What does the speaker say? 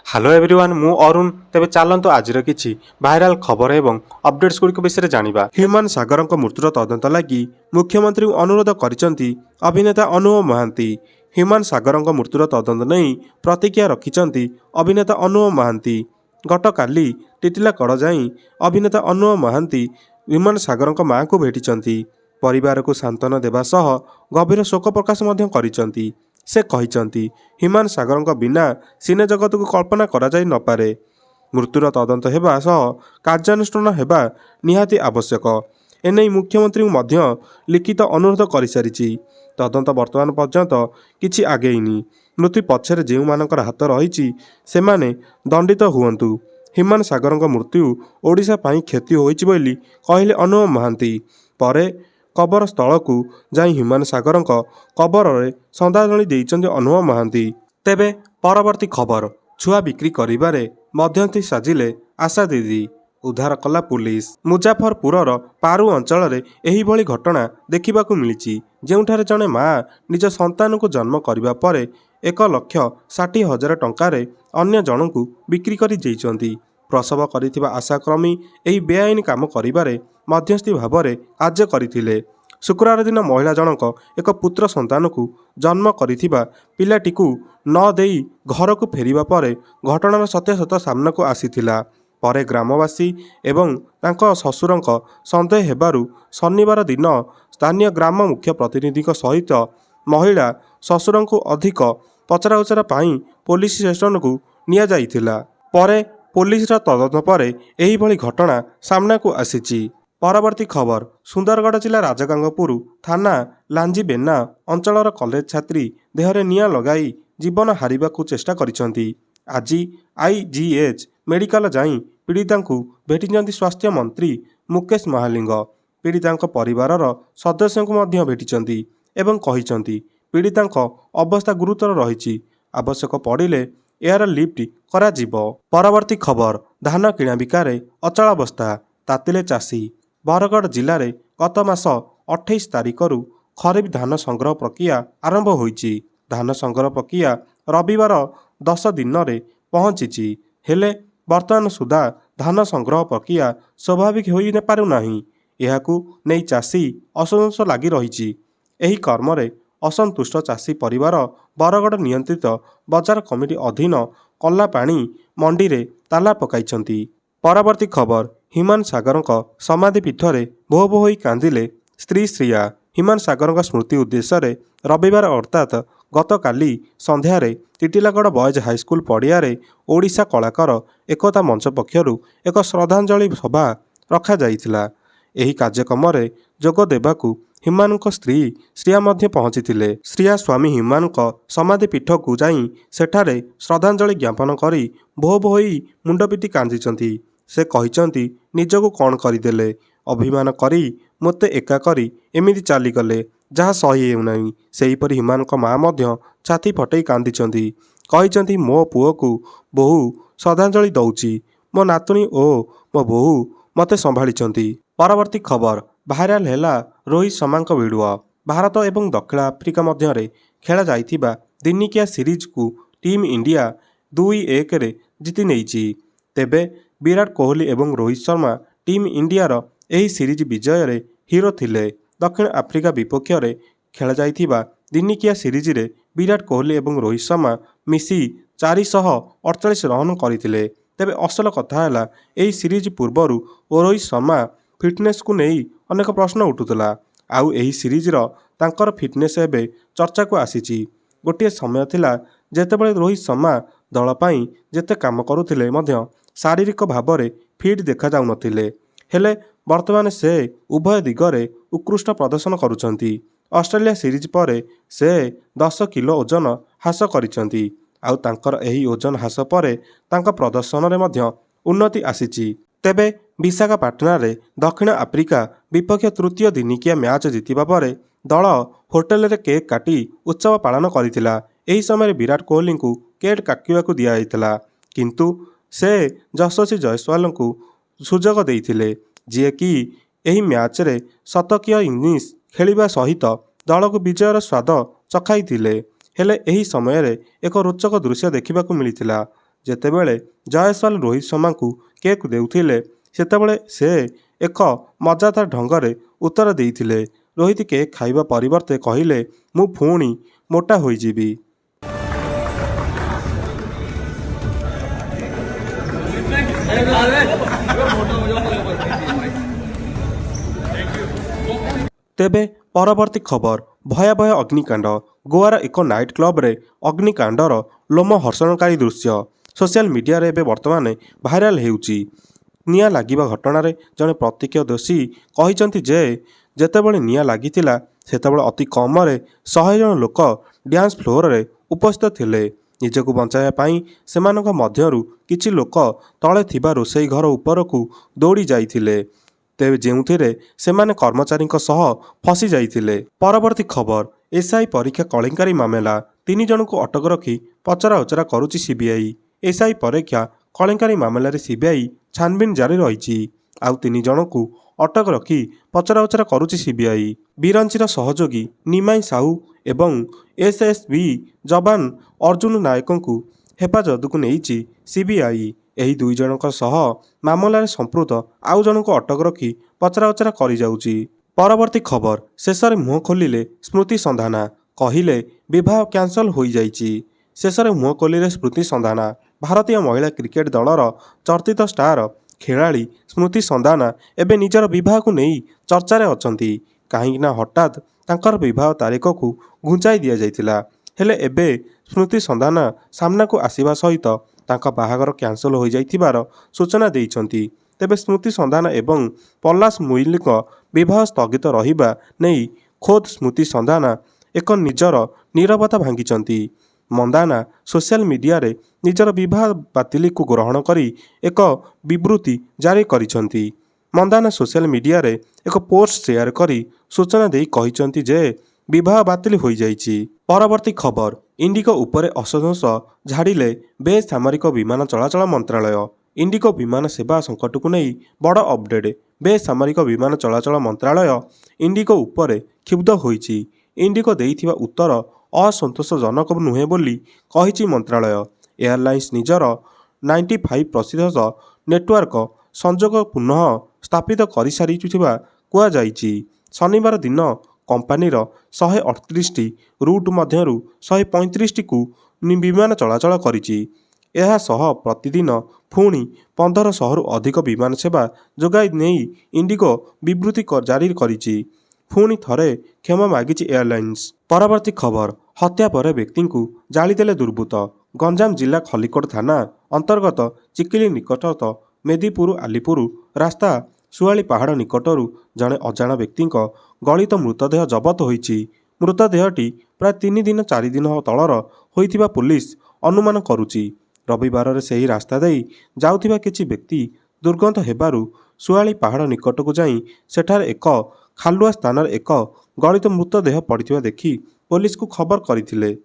Hello everyone मु अरुण तेबे चलतु आज किछि भाइराल खबर एवं अपडेट्स गुड़िक विषय जानिबा। ह्यूमान सागरक मृत्युर तदंत लगी मुख्यमंत्री अनुरोध करिसेंती अभिनेता अनुभव महांती। ह्यूमान सागरक मृत्युर तदंत नहीं प्रतिक्रिया रखिसेंती अभिनेता अनुभव महांती। गतकाली टिटिलागड़ जाई अभिनेता अनुभव महांती ह्यूमान सागरक मां को भेटिसेंती। परिवार को सांत्वना देवा सह गभीर शोक प्रकाश मध्य करिसेंती। से कहिसेंती ह्यूमान सागरक बिना सिने जगत को कल्पना करा जाई न पारे। मृत्युर तदंत हेबा सह कार्यानुष्ठान हेबा निहाती आवश्यक। एने मुख्यमंत्री मध्य लिखित अनुरोध कर सारी। तदंत वर्तमान पर्यंत किछि आगेइनी। मृत्यु पछरे जे मानकर हाथ रही से माने दंडित हुअन्तु। ह्यूमान सागरक मृत्यु ओडिशा पाई क्षति होइछि बोली कहले अनुभव महांती। परे कबर स्थल को जाई ह्यूमान सागरक कबर रे श्रद्धांजलि देइछन्ति अनुभव महांती। तेबे परवर्ती खबर छुआ बिक्री करिबारे मध्यस्थी साजिले आशा दीदी उद्धार कला पुलिस। मुजाफरपुरर पारु अंचल एही भली घटना देखिबाकू मिलिछि जेउठारे जणे मां निज संतान को जन्म करिबा परे 1,60,000 टंकारे अन्य जनकू बिक्री करि देइछन्ति। प्रसव करिथिबा आशाक्रमी एही बेआईन काम करिबारे मध्यस्थी भावरे कार्य करिथिले। शुक्रवार दिन महिला जनक एक पुत्र संतान को जन्म करिथिबा पिलाटीकू न देई घर को फेरिबा परे घटनार सत्यासत्य सामना को आसीथिला। परे ग्रामवासी एवं तांको ससुरंक सन्देह हेबारु शनिवार दिन स्थानीय ग्राम मुख्य प्रतिनिधि सहित महिला ससुरंकु अधिक पचराउचरा पाई पुलिस स्टेशन को निया जाइथिला। परे पुलिस तदंत परे एही भली घटना सामना को आसीची। परवर्ती खबर सुंदरगढ़ जिला राजगांगपुर थाना लांजीबेना अंचलर कॉलेज छात्री देहरे निया लगाई जीवन हारिबाकू चेष्टा करिसेंती। आज आईजीएच मेडिकल जाई पीड़िता भेटिचंती स्वास्थ्य मंत्री मुकेश महालिंग। पीड़िता परिवारर सदस्यों को भेटिचंती एवं कहिसेंती पीड़िता अवस्था गुरुतर रही आवश्यक पड़िले एयर लिफ्ट करा जिवो। परवर्ती खबर धान किणा बिकारे अचलावस्था तातिले चाषी। बरगढ़ जिले में गत मास 28 तारिख खरीफ धान संग्रह प्रक्रिया आरंभ होईची। धान संग्रह प्रक्रिया रविवार 10 दिन में पहुंची हेले वर्तमान सुधा धान संग्रह प्रक्रिया स्वाभाविक हो न पारुनाही। एहाकू नहीं चाषी असंतोष लगी रही। एही कर्म रे असंतुष्ट चाषी परिवार बरगढ़ नियंत्रित बजार कमिटी अधीन कल्लापाणी मंडी रे ताला पकाइछंती। परवर्ती खबर ह्यूमान सागरक समाधि पीठरे भो भो होई कांदिले स्त्री श्रिया। ह्यूमान सागरक स्मृति उद्देश्य रविवार अर्थात गतकाली संध्यारे टिटिलागड़ बॉयज हाईस्कूल पड़ियारे ओडिशा कलाकार एकता मंच पक्षरु एक श्रद्धांजलि सभा रखा जाइथिला। एही कार्यक्रम रे जोग देबाकू ह्यूमानक स्त्री श्रिया मध्य पहुंचीथिले। श्रिया स्वामी ह्यूमानक समाधि पीठ को जाई सेठारे श्रद्धांजलि ज्ञापन करी भो भो होई मुंडपिटी कांदिचंती। से कहिचंती निजको कौन करदेले अभिमान करी मते एका करी एमिति चलीगले जहाँ सही हेउनाही। सेहीपरि ह्यूमानक माँ मध्य छाती फटई कांदिचंती कहिचंती मो पुओ को बोहू श्रद्धांजलि दउची मो नातुणी ओ मो बोहू मते संभाळिचंती। परवर्ती खबर भाइराल हेला रोहित शर्माଙ୍କ वीडियो। भारत एवं दक्षिण आफ्रिका मध्य खेला जाइथिबा दिनिकिया सीरीज को टीम इंडिया 2-1 रे जीति नेइची। तेबे विराट कोहली एवं रोहित शर्मा टीम इंडियार एही सीरीज विजय रे हीरो थिले। दक्षिण आफ्रिका विपक्ष रे खेला जाइथिबा दिनिकिया सीरीज रे विराट कोहली एवं रोहित शर्मा मिसी 448 रन करथिले। तेबे असल कथा है एही सीरीज पूर्वरु रोहित शर्मा फिटनेस को नहीं अनेक प्रश्न उठुला। आउ एही सीरीज तांकर फिटनेस एबे चर्चा को आसीची। गोटे समय थिला जेतेबेले रोहित शर्मा दल पाई जेते काम करुथिले मध्य शारीरिक भाव में फिट देखा जाउ नथिले। हेले वर्तमान से उभय दिगरे उत्कृष्ट प्रदर्शन करुचंती। ऑस्ट्रेलिया सीरीज परे से 10 किलो ओजन ह्रास करिसंती। आउ तांकर एही ओजन ह्रास परे तांका प्रदर्शन रे मध्य उन्नति आसीची। तेबे विशाखापाटना रे दक्षिण आफ्रिका विपक्ष तृतीय दिनिकिया मैच जीतिबा परे दल होटेल रे केक काटी उत्सव पालन करिथिला। एही समय विराट कोहली को केक काटिबाकू दिया जाइथिला किंतु से यशस्वी जायसवाल को सुजोग देइथिले जे कि एही मैच रे शतकीय इनिंग्स खेलिबा सहित दल को विजयर स्वाद चखाइथिले। हेले एही समय रे एक रोचक दृश्य देखिबाकू मिलिथिला ଯେତେବେଳେ ଜୟଶ୍ୱାଲ ରୋହିତ ଶର୍ମାଙ୍କୁ କେକ୍ ଦେଉଥିଲେ ସେତେବେଳେ ସେ ଏକ ମଜାଦାର ଢଙ୍ଗରେ ଉତ୍ତର ଦେଇଥିଲେ। ରୋହିତ କେକ୍ ଖାଇବା ପରିବର୍ତ୍ତେ କହିଲେ, ମୁଁ ପୁଣି ମୋଟା ହୋଇଯିବି। ତେବେ ପରବର୍ତ୍ତୀ ଖବର, ଭୟାବହ ଅଗ୍ନିକାଣ୍ଡ। ଗୋଆର ଏକ ନାଇଟ୍ କ୍ଲବରେ ଅଗ୍ନିକାଣ୍ଡର ଲୋମହର୍ଷଣକାରୀ ଦୃଶ୍ୟ ସୋସିଆଲ ମିଡ଼ିଆରେ ଏବେ ବର୍ତ୍ତମାନ ଭାଇରାଲ ହେଉଛି। ନିଆଁ ଲାଗିବା ଘଟଣାରେ ଜଣେ ପ୍ରତ୍ୟକ୍ଷଦର୍ଶୀ କହିଛନ୍ତି ଯେ ଯେତେବେଳେ ନିଆଁ ଲାଗିଥିଲା ସେତେବେଳେ ଅତି କମରେ 100 ଜଣ ଲୋକ ଡ୍ୟାନ୍ସ ଫ୍ଲୋରରେ ଉପସ୍ଥିତ ଥିଲେ। ନିଜକୁ ବଞ୍ଚାଇବା ପାଇଁ ସେମାନଙ୍କ ମଧ୍ୟରୁ କିଛି ଲୋକ ତଳେ ଥିବା ରୋଷେଇ ଘର ଉପରକୁ ଦୌଡ଼ି ଯାଇଥିଲେ, ତେବେ ଯେଉଁଥିରେ ସେମାନେ କର୍ମଚାରୀଙ୍କ ସହ ଫସି ଯାଇଥିଲେ। ପରବର୍ତ୍ତୀ ଖବର, ଏସ୍ଆଇ ପରୀକ୍ଷା କଳଙ୍କାରୀ ମାମଲା। 3 ଜଣଙ୍କୁ ଅଟକ ରଖି ପଚରାଉଚରା କରୁଛି ସିବିଆଇ। ଏସ୍ଆଇ ପରୀକ୍ଷା କଳଙ୍କାରୀ ମାମଲାରେ ସିବିଆଇ ଛାନଭିନ୍ ଜାରି ରହିଛି। ଆଉ 3 ଜଣଙ୍କୁ ଅଟକ ରଖି ପଚରାଉଚରା କରୁଛି ସିବିଆଇ। ବିରଞ୍ଚିର ସହଯୋଗୀ ନିମାଇଁ ସାହୁ ଏବଂ ଏସ୍ଏସ୍ବି ଯବାନ ଅର୍ଜୁନ ନାୟକଙ୍କୁ ହେପାଜତକୁ ନେଇଛି ସିବିଆଇ। ଏହି 2 ଜଣଙ୍କ ସହ ମାମଲାରେ ସମ୍ପୃକ୍ତ ଆଉ ଜଣଙ୍କୁ ଅଟକ ରଖି ପଚରାଉଚରା କରିଯାଉଛି। ପରବର୍ତ୍ତୀ ଖବର, ଶେଷରେ ମୁହଁ ଖୋଲିଲେ ସ୍ମୃତି ସନ୍ଧାନା। କହିଲେ ବିବାହ କ୍ୟାନସଲ ହୋଇଯାଇଛି। ଶେଷରେ ମୁହଁ ଖୋଲିଲେ ସ୍ମୃତି ସନ୍ଧାନା। ଭାରତୀୟ ମହିଳା କ୍ରିକେଟ ଦଳର ଚର୍ଚ୍ଚିତ ଷ୍ଟାର ଖେଳାଳି ସ୍ମୃତି ସନ୍ଧାନା ଏବେ ନିଜର ବିବାହକୁ ନେଇ ଚର୍ଚ୍ଚାରେ ଅଛନ୍ତି। କାହିଁକିନା ହଠାତ୍ ତାଙ୍କର ବିବାହ ତାରିଖକୁ ଘୁଞ୍ଚାଇ ଦିଆଯାଇଥିଲା। ହେଲେ ଏବେ ସ୍ମୃତି ସନ୍ଧାନା ସାମ୍ନାକୁ ଆସିବା ସହିତ ତାଙ୍କ ବାହାଘର କ୍ୟାନସଲ ହୋଇଯାଇଥିବାର ସୂଚନା ଦେଇଛନ୍ତି। ତେବେ ସ୍ମୃତି ସନ୍ଧାନା ଏବଂ ପଲାଶ ମୁଇଲିଙ୍କ ବିବାହ ସ୍ଥଗିତ ରହିବା ନେଇ ଖୋଦ୍ ସ୍ମୃତି ସନ୍ଧାନା ଏକ ନିଜର ନୀରବତା ଭାଙ୍ଗିଛନ୍ତି। ମନ୍ଦାନା ସୋସିଆଲ ମିଡ଼ିଆରେ ନିଜର ବିବାହ ବାତିଲକୁ ଗ୍ରହଣ କରି ଏକ ବିବୃତ୍ତି ଜାରି କରିଛନ୍ତି। ମନ୍ଦାନା ସୋସିଆଲ ମିଡ଼ିଆରେ ଏକ ପୋଷ୍ଟ ସେୟାର କରି ସୂଚନା ଦେଇ କହିଛନ୍ତି ଯେ ବିବାହ ବାତିଲ ହୋଇଯାଇଛି। ପରବର୍ତ୍ତୀ ଖବର, ଇଣ୍ଡିଗୋ ଉପରେ ଅସନ୍ତୋଷ ଝାଡ଼ିଲେ ବେସାମରିକ ବିମାନ ଚଳାଚଳ ମନ୍ତ୍ରାଳୟ। ଇଣ୍ଡିଗୋ ବିମାନ ସେବା ସଙ୍କଟକୁ ନେଇ ବଡ଼ ଅପଡେଟ୍। ବେସାମରିକ ବିମାନ ଚଳାଚଳ ମନ୍ତ୍ରାଳୟ ଇଣ୍ଡିଗୋ ଉପରେ କ୍ଷୁବ୍ଧ ହୋଇଛି। ଇଣ୍ଡିଗୋ ଦେଇଥିବା ଉତ୍ତର ଅସନ୍ତୋଷଜନକ ନୁହେଁ ବୋଲି କହିଛି ମନ୍ତ୍ରାଳୟ। ଏୟାରଲାଇନ୍ସ ନିଜର 95% ନେଟୱାର୍କ ସଂଯୋଗ ପୁନଃ ସ୍ଥାପିତ କରିସାରିଥିବା କୁହାଯାଇଛି। ଶନିବାର ଦିନ କମ୍ପାନୀର 138ଟି ରୁଟ୍ ମଧ୍ୟରୁ 135ଟିକୁ ବିମାନ ଚଳାଚଳ କରିଛି। ଏହା ସହ ପ୍ରତିଦିନ ପୁଣି 1500ରୁ ଅଧିକ ବିମାନ ସେବା ଯୋଗାଇ ନେଇ ଇଣ୍ଡିଗୋ ବିବୃତ୍ତି ଜାରି କରିଛି। ପୁଣି ଥରେ କ୍ଷମା ମାଗିଛି ଏୟାରଲାଇନ୍ସ। ପରବର୍ତ୍ତୀ ଖବର, ହତ୍ୟା ପରେ ବ୍ୟକ୍ତିଙ୍କୁ ଜାଳିଦେଲେ ଦୁର୍ବୃତ୍ତ। ଗଞ୍ଜାମ ଜିଲ୍ଲା ଖଲିକୋଟ ଥାନା ଅନ୍ତର୍ଗତ ଚିକିଲି ନିକଟସ୍ଥ ମେଦିପୁର ଆଲିପୁର ରାସ୍ତା ସୁଆଳି ପାହାଡ଼ ନିକଟରୁ ଜଣେ ଅଜାଣା ବ୍ୟକ୍ତିଙ୍କ ଗଳିତ ମୃତଦେହ ଜବତ ହୋଇଛି। ମୃତଦେହଟି ପ୍ରାୟ 3-4 ଦିନ ତଳର ହୋଇଥିବା ପୁଲିସ ଅନୁମାନ କରୁଛି। ରବିବାରରେ ସେହି ରାସ୍ତା ଦେଇ ଯାଉଥିବା କିଛି ବ୍ୟକ୍ତି ଦୁର୍ଗନ୍ଧ ହେବାରୁ ସୁଆଳି ପାହାଡ଼ ନିକଟକୁ ଯାଇ ସେଠାରେ ଏକ ଖାଲୁଆ ସ୍ଥାନରେ ଏକ ଗଳିତ ମୃତଦେହ ପଡ଼ିଥିବା ଦେଖି ପୋଲିସକୁ ଖବର କରିଥିଲେ।